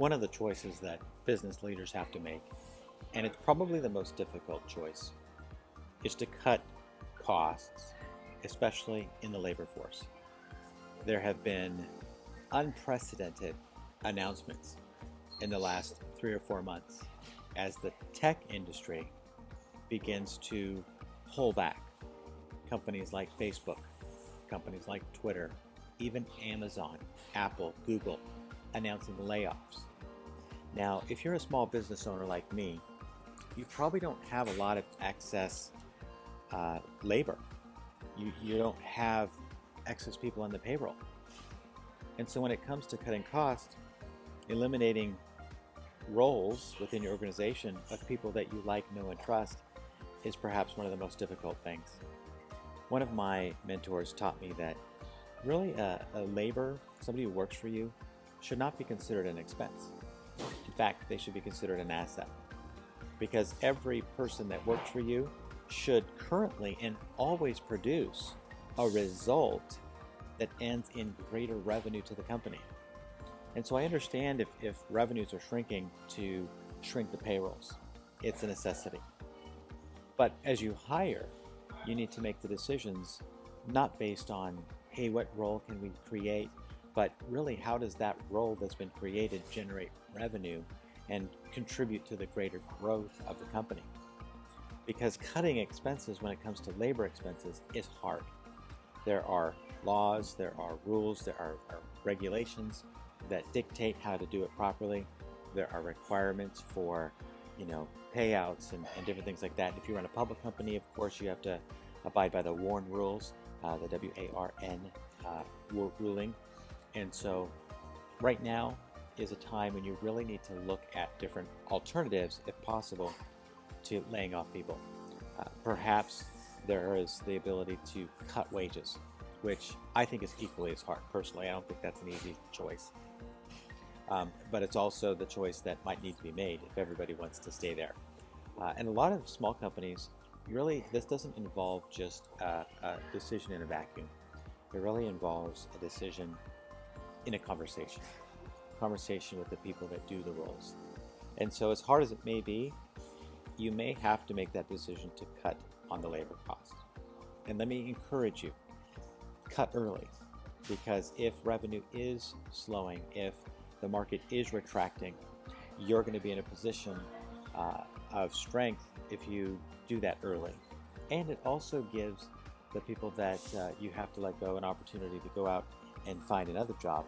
One of the choices that business leaders have to make, and it's probably the most difficult choice, is to cut costs, especially in the labor force. There have been unprecedented announcements in the last 3 or 4 months as the tech industry begins to pull back. Companies like Facebook, companies like Twitter, even Amazon, Apple, Google announcing layoffs. Now, if you're a small business owner like me, you probably don't have a lot of excess labor. You don't have excess people on the payroll. And so when it comes to cutting costs, eliminating roles within your organization of people that you like, know, and trust is perhaps one of the most difficult things. One of my mentors taught me that really somebody who works for you, should not be considered an expense. In fact, they should be considered an asset, because every person that works for you should currently and always produce a result that ends in greater revenue to the company. And so I understand if revenues are shrinking, to shrink the payrolls. It's a necessity. But as you hire, you need to make the decisions not based on, hey, what role can we create, but really how does that role that's been created generate revenue and contribute to the greater growth of the company. Because cutting expenses when it comes to labor expenses is hard. There are laws, there are rules, there are regulations that dictate how to do it properly. There are requirements for, payouts and different things like that. If you run a public company, of course, you have to abide by the WARN rules, the WARN ruling. And so right now is a time when you really need to look at different alternatives, if possible, to laying off people. Perhaps there is the ability to cut wages, which I think is equally as hard. Personally, I don't think that's an easy choice. But it's also the choice that might need to be made if everybody wants to stay there. And a lot of small companies, really, this doesn't involve just a decision in a vacuum. It really involves a decision in a conversation with the people that do the roles. And so as hard as it may be, you may have to make that decision to cut on the labor costs. And let me encourage you, cut early, because if revenue is slowing, if the market is retracting, you're going to be in a position of strength if you do that early. And it also gives the people that you have to let go an opportunity to go out and find another job.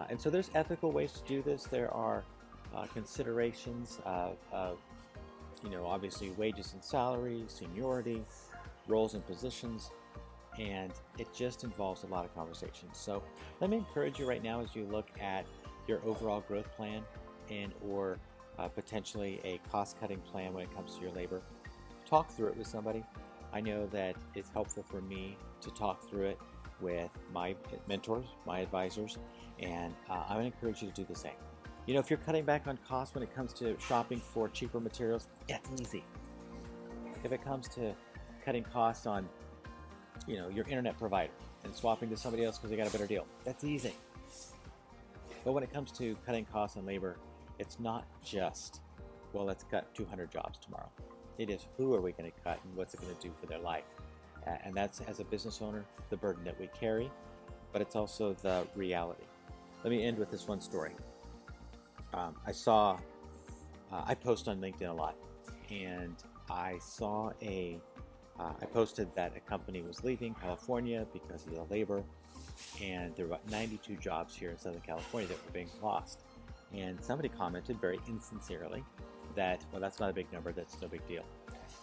And so there's ethical ways to do this. There are considerations of obviously wages and salary, seniority, roles and positions, and it just involves a lot of conversations. So let me encourage you right now, as you look at your overall growth plan and or potentially a cost-cutting plan when it comes to your labor, talk through it with somebody. I know that it's helpful for me to talk through it with my mentors, my advisors, and I'm going to encourage you to do the same. If you're cutting back on costs when it comes to shopping for cheaper materials, that's easy. If it comes to cutting costs on, your internet provider and swapping to somebody else because they got a better deal, that's easy. But when it comes to cutting costs on labor, it's not just, well, let's cut 200 jobs tomorrow. It is, who are we going to cut and what's it going to do for their life? And that's, as a business owner, the burden that we carry, but it's also the reality. Let me end with this one story. I post on LinkedIn a lot, and I posted that a company was leaving California because of the labor, and there were about 92 jobs here in Southern California that were being lost. And somebody commented very insincerely that, well, that's not a big number, that's no big deal.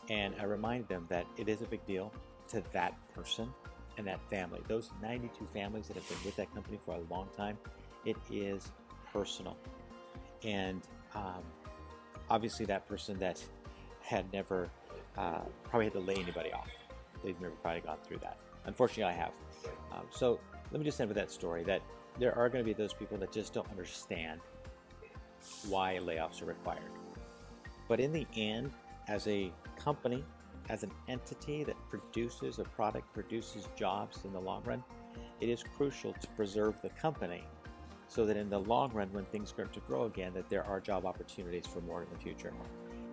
And I reminded them that it is a big deal to that person and that family. Those 92 families that have been with that company for a long time, it is personal. And obviously that person that had never probably had to lay anybody off. They've never probably gone through that. Unfortunately, I have. So let me just end with that story, that there are going to be those people that just don't understand why layoffs are required. But in the end, as a company, as an entity that produces a product, produces jobs in the long run, it is crucial to preserve the company so that in the long run, when things start to grow again, that there are job opportunities for more in the future.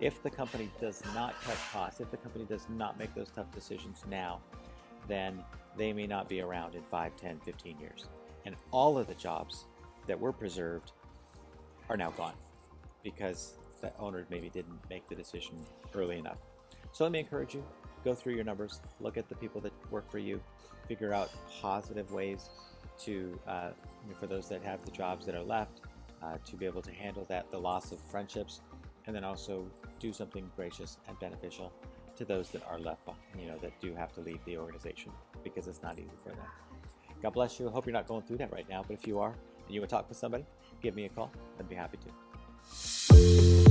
If the company does not cut costs, if the company does not make those tough decisions now, then they may not be around in 5, 10, 15 years. And all of the jobs that were preserved are now gone because the owner maybe didn't make the decision early enough. So let me encourage you, go through your numbers, look at the people that work for you, figure out positive ways to, for those that have the jobs that are left, to be able to handle that, the loss of friendships, and then also do something gracious and beneficial to those that are left, that do have to leave the organization because it's not easy for them. God bless you. I hope you're not going through that right now, but if you are and you would talk to somebody, give me a call. I'd be happy to.